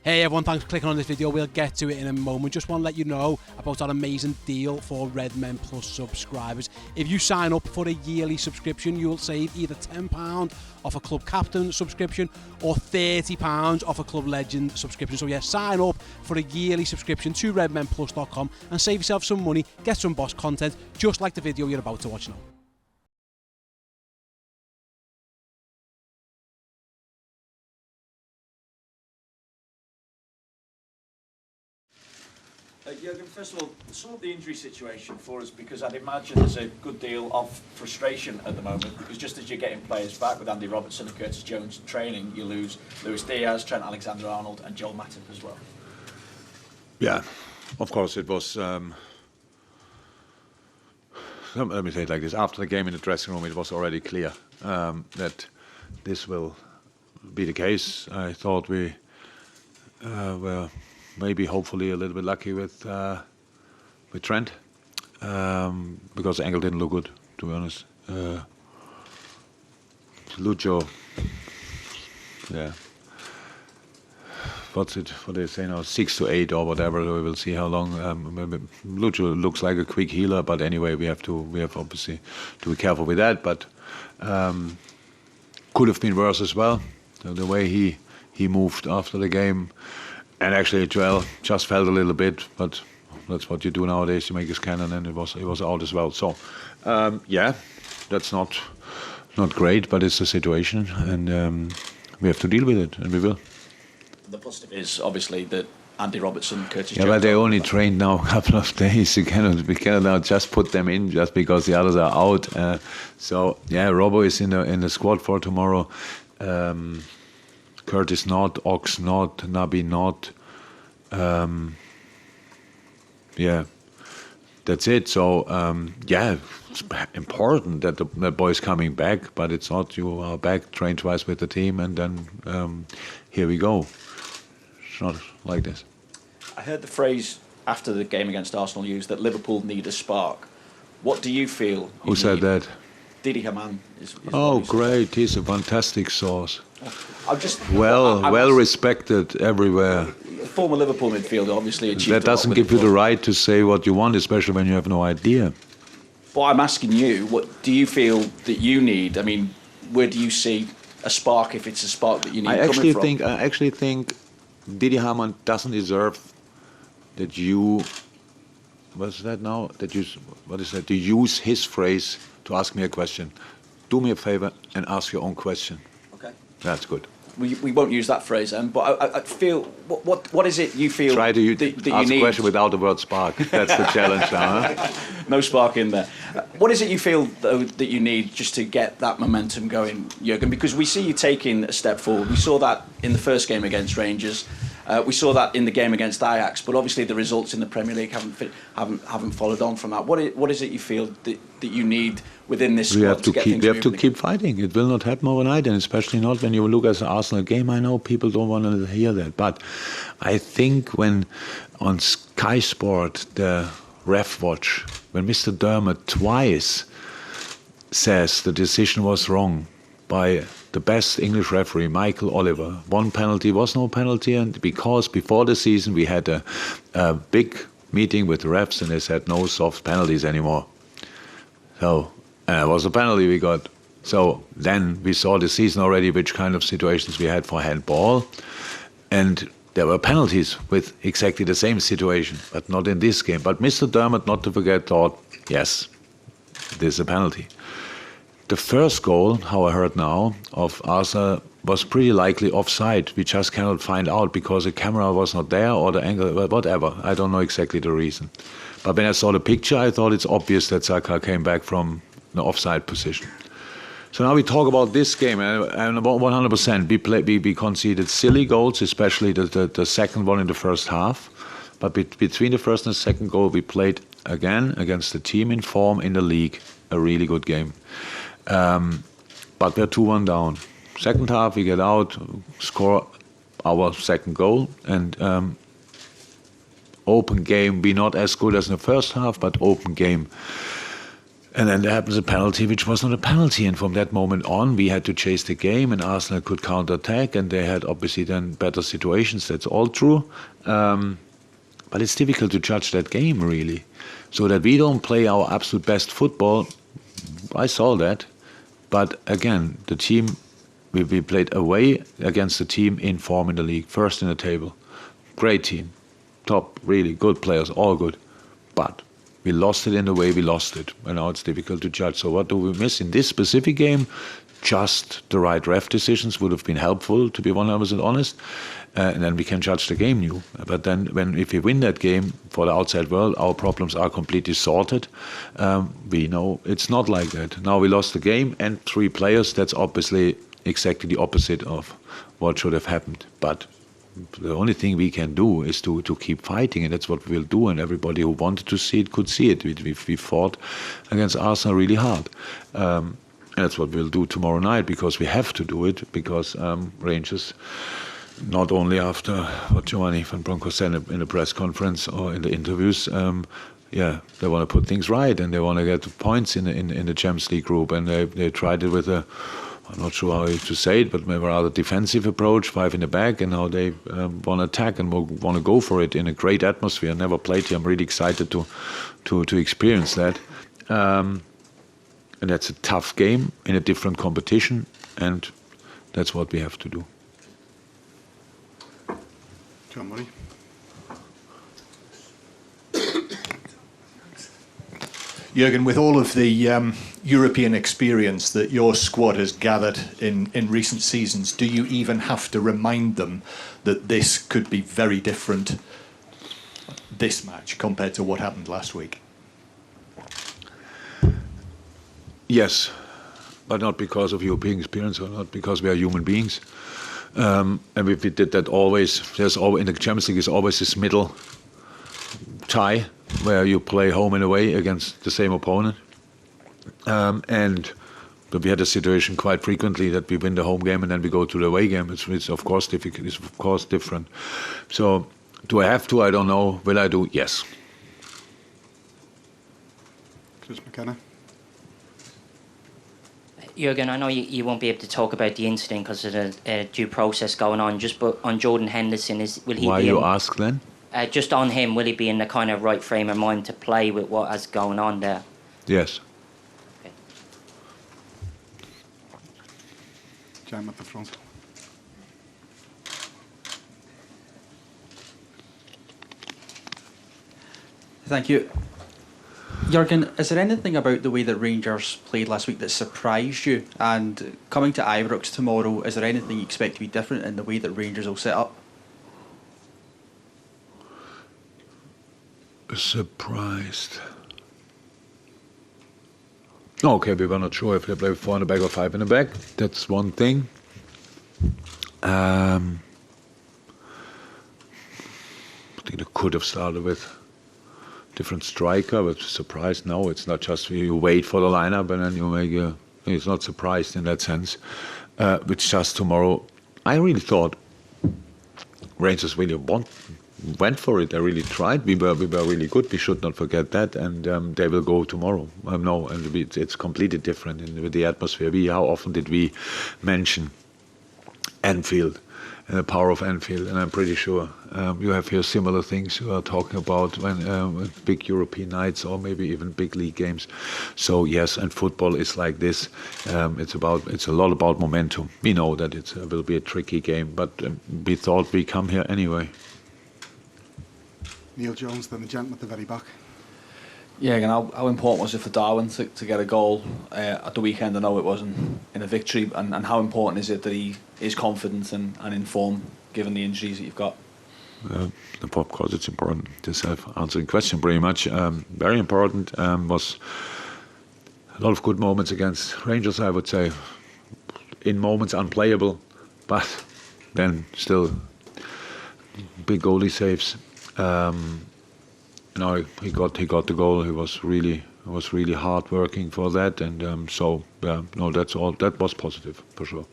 Hey everyone, thanks for clicking on this video. We'll get to it in a moment. Just want to let you know about our amazing deal for Redmen Plus subscribers. If you sign up for a yearly subscription, you'll save either £10 off a Club Captain subscription or £30 off a Club Legend subscription. So yeah, sign up for a yearly subscription to redmenplus.com and save yourself some money, get some boss content, just like the video you're about to watch now. Jurgen, first of all, sum up the injury situation for us, because I'd imagine there's a good deal of frustration at the moment, because just as you're getting players back with Andy Robertson and Curtis Jones training, you lose Luis Diaz, Trent Alexander-Arnold and Joel Matip as well. Yeah, of course it was, let me say it like this, after the game in the dressing room it was already clear that this will be the case. I thought we were maybe hopefully a little bit lucky with Trent, because the ankle didn't look good, to be honest. Lucho, yeah. What they say now, 6 to 8 or whatever. We will see how long. Lucho looks like a quick healer, but anyway, we have obviously to be careful with that. But could have been worse as well. So the way he moved after the game. And actually, Joel just felt a little bit, but that's what you do nowadays. You make a scan, and then it was out as well. So, yeah, that's not great, but it's a situation, and we have to deal with it, and we will. The positive is obviously that Andy Robertson, Curtis Jones. Yeah, but they only trained now a couple of days. We cannot now just put them in just because the others are out. So yeah, Robbo is in the squad for tomorrow. Curtis not, Ox not, Nabi not. Yeah, that's it. So yeah, it's important that the boy's coming back, but it's not you are back, train twice with the team, and then here we go. It's not like this. I heard the phrase after the game against Arsenal used that Liverpool need a spark. What do you feel? Who said that? Didi Hamann is oh, great! He's a fantastic source. I'm just well respected everywhere. Former Liverpool midfielder, obviously achieved. That doesn't give you the right to say what you want, especially when you have no idea. But I'm asking you, what do you feel that you need? I mean, where do you see a spark, if it's a spark that you need? I actually think Didi Hamann doesn't deserve that you. What's that now? What is that? To use his phrase to ask me a question. Do me a favor and ask your own question. Okay. That's good. We won't use that phrase then, but I feel, what is it you feel Try to that you ask need? a question without the word spark. That's the challenge now, huh? No spark in there. What is it you feel, though, that you need just to get that momentum going, Jurgen? Because we see you taking a step forward. We saw that in the first game against Rangers. We saw that in the game against Ajax, but obviously the results in the Premier League haven't followed on from that. What is it you feel that you need within this squad we have to get keep, things we have to moving keep fighting. It will not happen overnight, and especially not when you look at the Arsenal game. I know people don't want to hear that, but I think when on Sky Sport the ref watch, when Mr. Dermot twice says the decision was wrong by the best English referee, Michael Oliver. One penalty was no penalty, and because before the season we had a big meeting with the refs and they said no soft penalties anymore. So it was a penalty we got. So then we saw the season already which kind of situations we had for handball, and there were penalties with exactly the same situation, but not in this game. But Mr. Dermot, not to forget, thought, yes, this is a penalty. The first goal, how I heard now, of Arsenal was pretty likely offside. We just cannot find out because the camera was not there or the angle, whatever. I don't know exactly the reason. But when I saw the picture, I thought it's obvious that Saka came back from the offside position. So now we talk about this game, and about 100%. We conceded silly goals, especially the second one in the first half. But between the first and second goal, we played again against the team in form in the league. A really good game. But we're 2-1 down. Second half, we get out, score our second goal, and open game. Be not as good as in the first half, but open game. And then there happens a penalty, which was not a penalty. And from that moment on, we had to chase the game, and Arsenal could counter-attack, and they had obviously then better situations. That's all true. But it's difficult to judge that game, really. So that we don't play our absolute best football, I saw that. But again, the team, we played away against the team in form in the league, first in the table. Great team. Top, really good players, all good. But we lost it in the way we lost it, and now it's difficult to judge. So what do we miss in this specific game? Just the right ref decisions would have been helpful, to be 100% honest, and then we can judge the game new. But then, if we win that game for the outside world, our problems are completely sorted. We know it's not like that. Now we lost the game and 3 players. That's obviously exactly the opposite of what should have happened. But the only thing we can do is to keep fighting, and that's what we'll do. And everybody who wanted to see it could see it. We fought against Arsenal really hard. And that's what we'll do tomorrow night, because we have to do it, because Rangers, not only after what Giovanni van Bronckhorst said in the press conference or in the interviews, they want to put things right, and they want to get points in the Champions League group, and they tried it with I'm not sure how to say it, but maybe a rather defensive approach, 5 in the back, and now they want to attack and want to go for it in a great atmosphere. Never played here. I'm really excited to experience that. And that's a tough game in a different competition, and that's what we have to do. John Murray. Jurgen, with all of the European experience that your squad has gathered in recent seasons, do you even have to remind them that this could be very different, this match, compared to what happened last week? Yes, but not because of European experience, or not because we are human beings. And if we did that always, there's always, in the Champions League, is always this middle tie where you play home and away against the same opponent. And we had a situation quite frequently that we win the home game and then we go to the away game. It's of course difficult. It's of course different. So do I have to? I don't know. Will I do? Yes. Chris McKenna. Jurgen, I know you won't be able to talk about the incident because of the due process going on. But on Jordan Henderson, will he? Why be you ask then? Just on him, will he be in the kind of right frame of mind to play with what is going on there? Yes. Okay. Jam at the front. Thank you. Jurgen, is there anything about the way that Rangers played last week that surprised you? And coming to Ibrox tomorrow, is there anything you expect to be different in the way that Rangers will set up? Surprised. Okay, we were not sure if they play 4 in the back or 5 in the back. That's one thing. I think they could have started with different striker, but surprised, no, it's not just you wait for the lineup and then you make it's not surprised in that sense. Which just tomorrow, I really thought Rangers really went for it. They really tried. We were really good. We should not forget that, and they will go tomorrow. No, and it's completely different with the atmosphere. How often did we mention Anfield and the power of Anfield? And I'm pretty sure you have here similar things you are talking about when big European nights or maybe even big league games. So yes, and football is like this. It's a lot about momentum. We know that it will be a tricky game, but we thought we come here anyway. Neil Jones, then the gent at the very back. Yeah, again, how important was it for Darwin to get a goal at the weekend? I know it wasn't in a victory, and how important is it that he is confident and in form given the injuries that you've got? Of course, it's important. The self-answering question, pretty much. Very important. Was a lot of good moments against Rangers, I would say. In moments unplayable, but then still big goalie saves. No, he got the goal. He was really hard working for that, and no, that's all. That was positive for sure.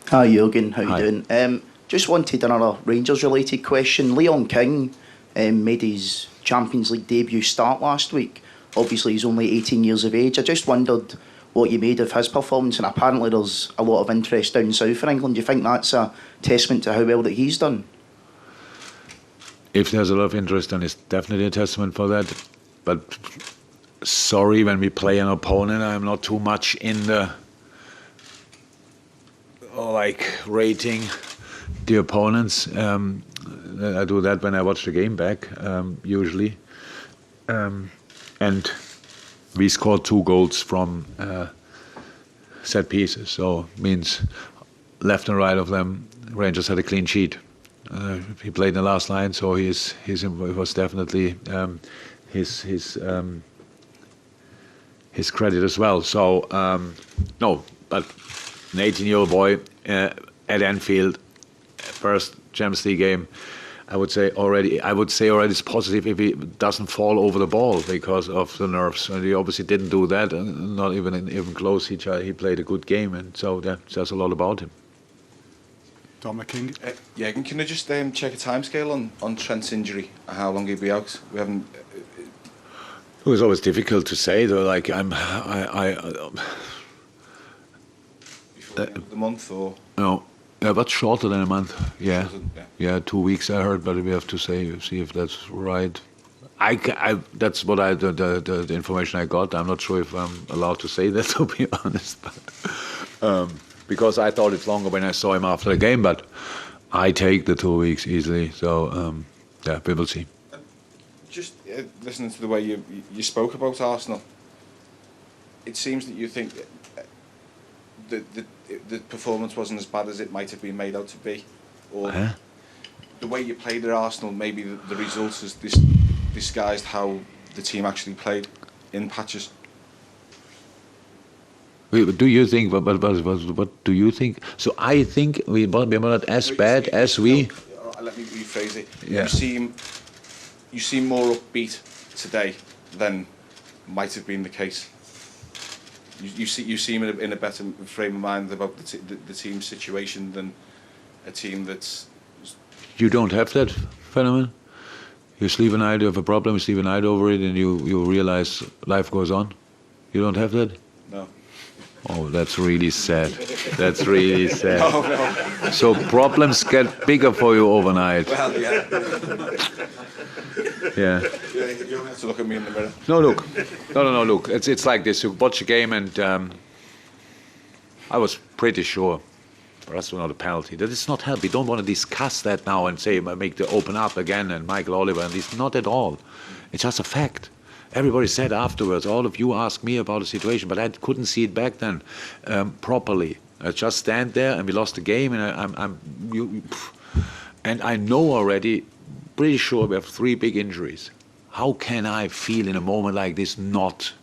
Hi Jurgen, how Hi. you doing? Just wanted another Rangers-related question. Leon King made his Champions League debut start last week. obviously he's only 18 years of age. I just wondered what you made of his performance, and apparently there's a lot of interest down south for England. Do you think that's a testament to how well that he's done? If there's a lot of interest, then it's definitely a testament for that. But sorry, when we play an opponent, I'm not too much in the rating the opponents. I do that when I watch the game back, usually. And we scored 2 goals from set pieces, so means left and right of them, Rangers had a clean sheet. He played in the last line, so it was definitely his credit as well. So no, but an 18-year-old boy at Anfield, first Champions League game. I would say already it's positive if he doesn't fall over the ball because of the nerves. And he obviously didn't do that, not even close. He played a good game, and so that says a lot about him. Dominic King. Jurgen, can I just check a timescale on Trent's injury? How long he'll be out? We haven't. It was always difficult to say though. Like Before the month or no. Yeah, but shorter than a month. Yeah, 2 weeks I heard, but we have to see if that's right. That's what the information I got. I'm not sure if I'm allowed to say that, to be honest, but because I thought it's longer when I saw him after the game. But I take the 2 weeks easily. So we will see. Just listening to the way you spoke about Arsenal, it seems that you think the performance wasn't as bad as it might have been made out to be, or the way you played at Arsenal, maybe the results has disguised how the team actually played in patches. Wait, do you think? What do you think? So I think we were not as bad as we. Let me rephrase it. Yeah. You seem more upbeat today than might have been the case. You seem in a better frame of mind about the team's situation than a team that's. You don't have that phenomenon. You sleep a night, you have a problem, you sleep a night over it, and you realize life goes on. You don't have that. No. Oh, that's really sad. That's really sad. No. So problems get bigger for you overnight. Well, yeah. Yeah. You don't have to look at me in the mirror. No, look. No, look. It's like this. You watch a game, and I was pretty sure, for us, not a penalty. That is not help. We don't want to discuss that now and say, make the open up again and Michael Oliver and this. Not at all. It's just a fact. Everybody said afterwards, all of you asked me about the situation, but I couldn't see it back then properly. I just stand there, and we lost the game, and and I know already, pretty sure we have 3 big injuries. How can I feel in a moment like this not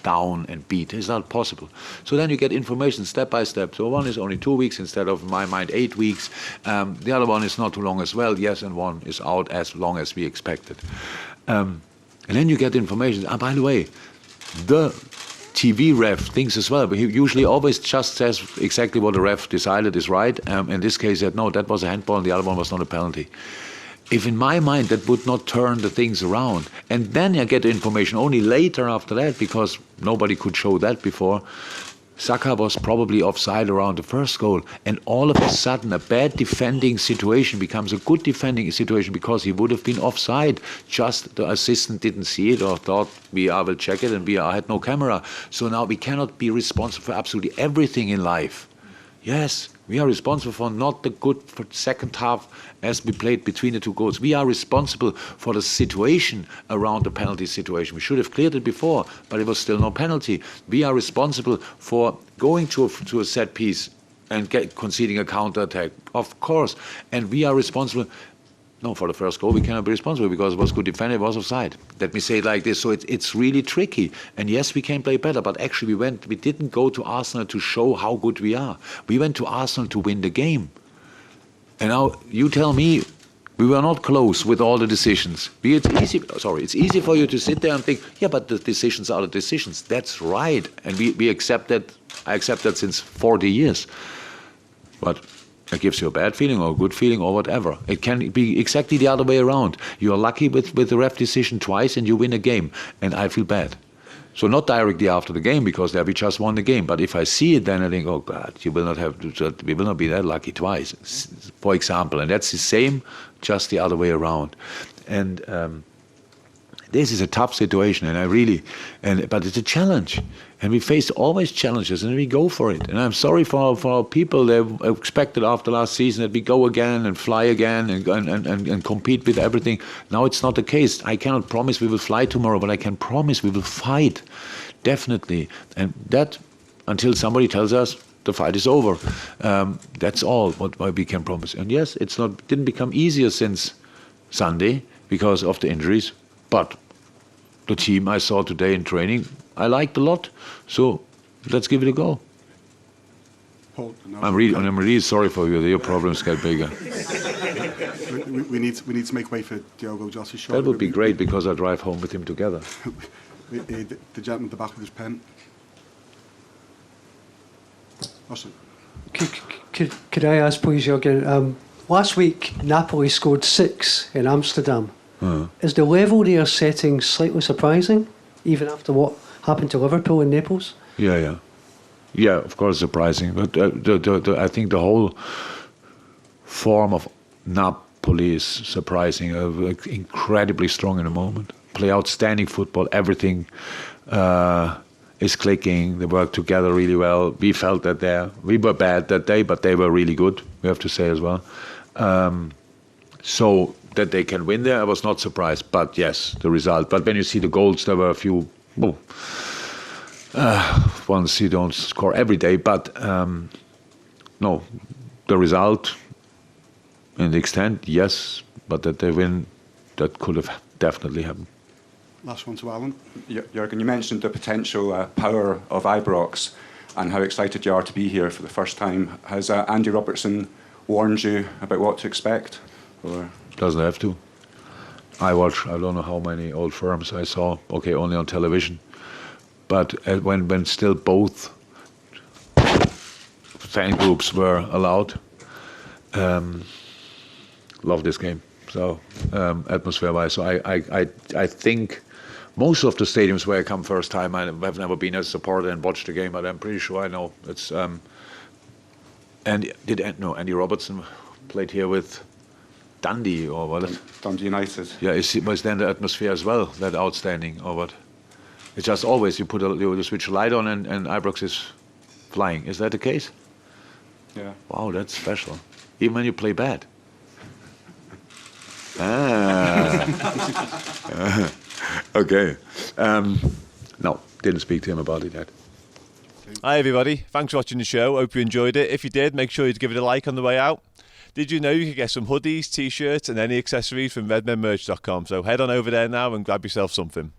down and beat? It's not possible. So then you get information step by step. So one is only 2 weeks instead of, in my mind, 8 weeks. The other one is not too long as well, yes, and one is out as long as we expected. And then you get information. By the way, the TV ref thinks as well, but he usually always just says exactly what the ref decided is right. In this case, he said, no, that was a handball and the other one was not a penalty. If in my mind that would not turn the things around, and then I get the information only later after that, because nobody could show that before, Saka was probably offside around the first goal, and all of a sudden a bad defending situation becomes a good defending situation because he would have been offside. Just the assistant didn't see it or thought VR will check it, and VR had no camera. So now we cannot be responsible for absolutely everything in life. Yes, we are responsible for not the good for second half as we played between the 2 goals. We are responsible for the situation around the penalty situation. We should have cleared it before, but it was still no penalty. We are responsible for going to a set piece and conceding a counter-attack, of course. And we are responsible. No, for the first goal we cannot be responsible because it was good defended, it was offside. Let me say it like this. So it's really tricky. And yes, we can play better, but actually we didn't go to Arsenal to show how good we are. We went to Arsenal to win the game. And now you tell me we were not close with all the decisions. It's easy for you to sit there and think, yeah, but the decisions are the decisions. That's right. And we accept that. I accept that since 40 years. But it gives you a bad feeling or a good feeling or whatever. It can be exactly the other way around. You are lucky with the ref decision twice and you win a game. And I feel bad. So not directly after the game, because there we just won the game. But if I see it, then I think, oh God, we will not be that lucky twice, for example. And that's the same, just the other way around. And this is a tough situation, and but it's a challenge. And we face always challenges, and we go for it. And I'm sorry for our people. They expected after last season that we go again and fly again and compete with everything. Now it's not the case. I cannot promise we will fly tomorrow, but I can promise we will fight, definitely. And that, until somebody tells us the fight is over, that's all what we can promise. And yes, didn't become easier since Sunday because of the injuries, but the team I saw today in training, I liked a lot, so let's give it a go. Paul, I'm really sorry for you. Your problems get bigger. we need to make way for Diogo Jota's shot. That would be great, because I drive home with him together. The gentleman at the back of his pen. Awesome. Could I ask, please, Jurgen? Last week, Napoli scored 6 in Amsterdam. Is the level they are setting slightly surprising, even after what happened to Liverpool and Naples? Yeah, of course surprising. But I think the whole form of Napoli is surprising. Incredibly strong in the moment. Play outstanding football. Everything is clicking. They work together really well. We felt that we were bad that day, but they were really good, we have to say as well. So that they can win there, I was not surprised. But yes, the result. But when you see the goals, there were a few ones you don't score every day. But no, the result and the extent, yes. But that they win, that could have definitely happened. Last one to Alan. Jurgen, you mentioned the potential power of Ibrox and how excited you are to be here for the first time. Has Andy Robertson warned you about what to expect? Or? Doesn't have to. I don't know how many Old Firms I saw, only on television. But when still both fan groups were allowed, love this game. So atmosphere-wise, so I think most of the stadiums where I come first time, I have never been as a supporter and watched the game, but I'm pretty sure I know it's. Andy Robertson played here with Dundee or what? Dundee United. Yeah, was then the atmosphere as well that outstanding or what? It's just always you switch a light on and Ibrox is flying. Is that the case? Yeah. Wow, that's special. Even when you play bad. Okay. No, didn't speak to him about it yet. Hi everybody, thanks for watching the show. Hope you enjoyed it. If you did, make sure you give it a like on the way out. Did you know you could get some hoodies, t-shirts and any accessories from redmenmerch.com? So head on over there now and grab yourself something.